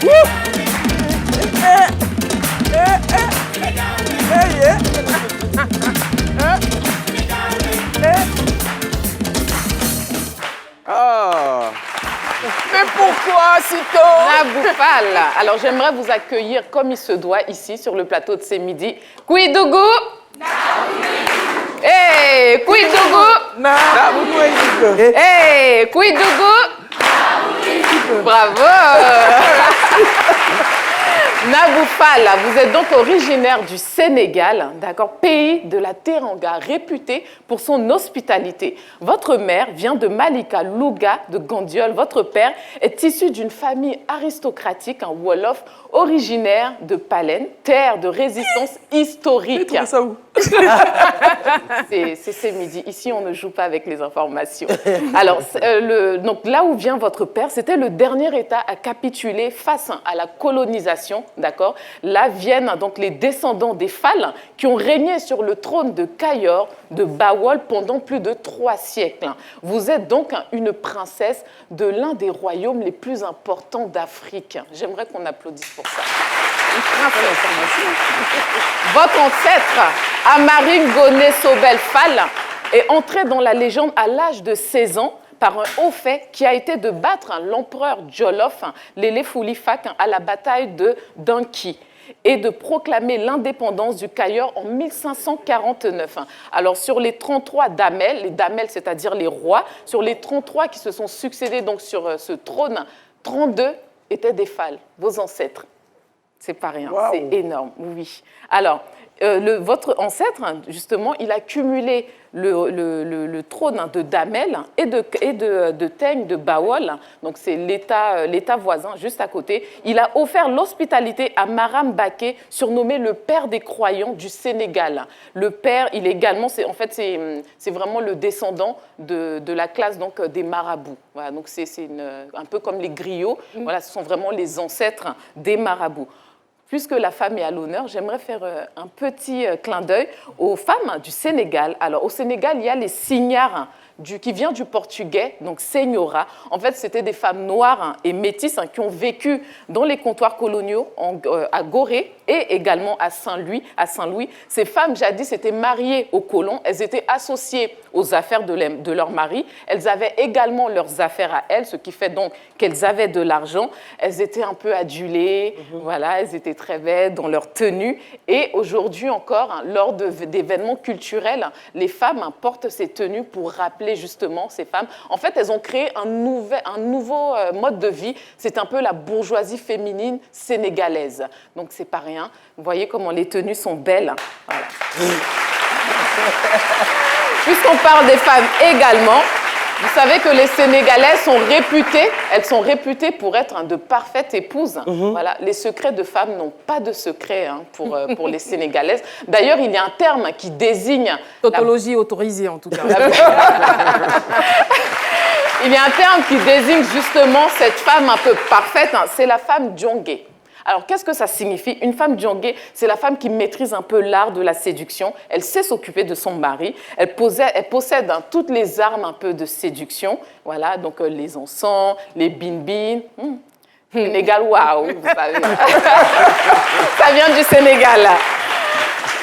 Oh. Mais pourquoi si tôt? Nabou Fall. Alors, j'aimerais vous accueillir comme il se doit ici, sur le plateau de C'est Midi. Kouidougou. Hey, Kouidougou. Hey, Kouidougou. Bravo. Nabou Fall, vous êtes donc originaire du Sénégal, d'accord, pays de la Teranga, réputé pour son hospitalité. Votre mère vient de Malika Louga de Gandiol. Votre père est issu d'une famille aristocratique, un Wolof, originaire de Palen, terre de résistance historique. Tu ça où? C'est midi. Ici, on ne joue pas avec les informations. Alors, donc là où vient votre père, c'était le dernier État à capituler face à la colonisation. D'accord. Là viennent donc les descendants des Fall qui ont régné sur le trône de Kayor, de Bawol pendant plus de 3 siècles. Vous êtes donc une princesse de l'un des royaumes les plus importants d'Afrique. J'aimerais qu'on applaudisse pour ça. Une princesse. Votre ancêtre, Amarine Goné Sobel Fall, est entré dans la légende à l'âge de 16 ans par un haut fait qui a été de battre l'empereur Jolof, Lélé Foulifak, à la bataille de Danki et de proclamer l'indépendance du Kayor en 1549. Alors, sur les 33 damels, les damels, c'est-à-dire les rois, sur les 33 qui se sont succédés donc sur ce trône, 32 étaient des Fall, vos ancêtres. C'est pas rien, wow. C'est énorme, oui. Alors, votre ancêtre, justement, il a cumulé le trône de Damel et de Teigne de Bawol, donc c'est l'État voisin juste à côté. Il a offert l'hospitalité à Maram Baké, surnommé le père des croyants du Sénégal. Le père, il est également, c'est vraiment le descendant de la classe donc, des marabouts. Voilà, donc c'est un peu comme les griots. Voilà, ce sont vraiment les ancêtres des marabouts. Puisque la femme est à l'honneur, j'aimerais faire un petit clin d'œil aux femmes du Sénégal. Alors, au Sénégal, il y a les signares qui viennent du portugais, donc señora. En fait, c'était des femmes noires et métisses qui ont vécu dans les comptoirs coloniaux à Gorée et également à Saint-Louis. Ces femmes, jadis, étaient mariées aux colons. Elles étaient associées aux affaires de leur mari. Elles avaient également leurs affaires à elles, ce qui fait donc qu'elles avaient de l'argent. Elles étaient un peu adulées, voilà, elles étaient très belles dans leur tenue. Et aujourd'hui encore, lors d'événements culturels, les femmes portent ces tenues pour rappeler justement ces femmes. En fait, elles ont créé un nouveau mode de vie. C'est un peu la bourgeoisie féminine sénégalaise. Donc, c'est pas rien. Vous voyez comment les tenues sont belles. Voilà. Puisqu'on parle des femmes également, vous savez que les Sénégalaises sont réputées pour être de parfaites épouses. Voilà, les secrets de femmes n'ont pas de secret pour les Sénégalaises. D'ailleurs, il y a un terme qui désigne... Tautologie autorisée, en tout cas. Il y a un terme qui désigne justement cette femme un peu parfaite, c'est la femme djongé. Alors, qu'est-ce que ça signifie? Une femme djongé, c'est la femme qui maîtrise un peu l'art de la séduction. Elle sait s'occuper de son mari. Elle possède toutes les armes un peu de séduction. Voilà, donc les encens, les bin-bin. Sénégal, waouh, vous savez. Ça vient du Sénégal.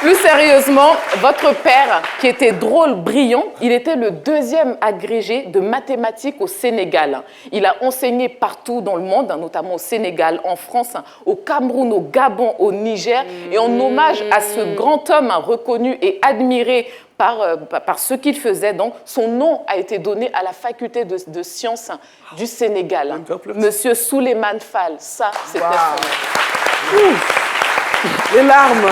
Plus sérieusement, votre père, qui était drôle, brillant, il était le 2e agrégé de mathématiques au Sénégal. Il a enseigné partout dans le monde, notamment au Sénégal, en France, au Cameroun, au Gabon, au Niger. Et en hommage à ce grand homme reconnu et admiré par ce qu'il faisait, donc, son nom a été donné à la faculté de sciences du Sénégal. Monsieur Souleymane Fall, ça, c'était son nom. Les larmes.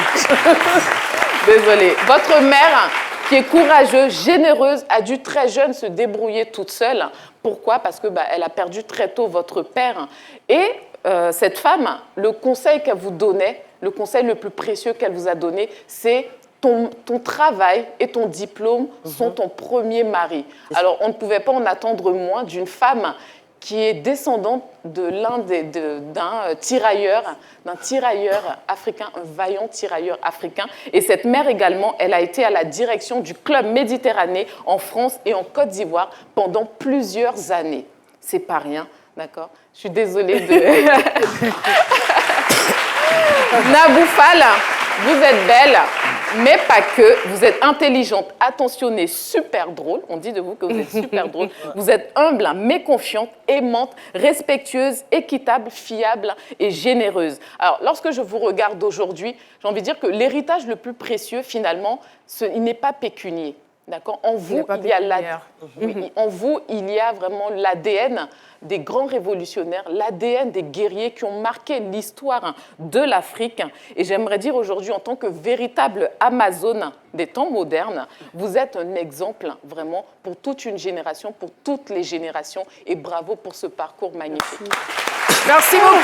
Désolée. Votre mère, qui est courageuse, généreuse, a dû très jeune se débrouiller toute seule. Pourquoi? Parce que elle a perdu très tôt votre père. Et cette femme, le conseil qu'elle vous donnait, le conseil le plus précieux qu'elle vous a donné, c'est ton travail et ton diplôme sont ton premier mari. Alors, on ne pouvait pas en attendre moins d'une femme qui est descendante d'un tirailleur africain, un vaillant tirailleur africain. Et cette mère également, elle a été à la direction du Club Méditerranée en France et en Côte d'Ivoire pendant plusieurs années. C'est pas rien, d'accord? Je suis désolée de... Nabou Fall, vous êtes belle, mais pas que. Vous êtes intelligente, attentionnée, super drôle. On dit de vous que vous êtes super drôle. Vous êtes humble, mais confiante, aimante, respectueuse, équitable, fiable et généreuse. Alors, lorsque je vous regarde aujourd'hui, j'ai envie de dire que l'héritage le plus précieux, finalement, il n'est pas pécunier. D'accord. En vous, en vous, il y a vraiment l'ADN des grands révolutionnaires, l'ADN des guerriers qui ont marqué l'histoire de l'Afrique. Et j'aimerais dire aujourd'hui, en tant que véritable Amazone des temps modernes, vous êtes un exemple vraiment pour toute une génération, pour toutes les générations. Et bravo pour ce parcours magnifique. Merci beaucoup.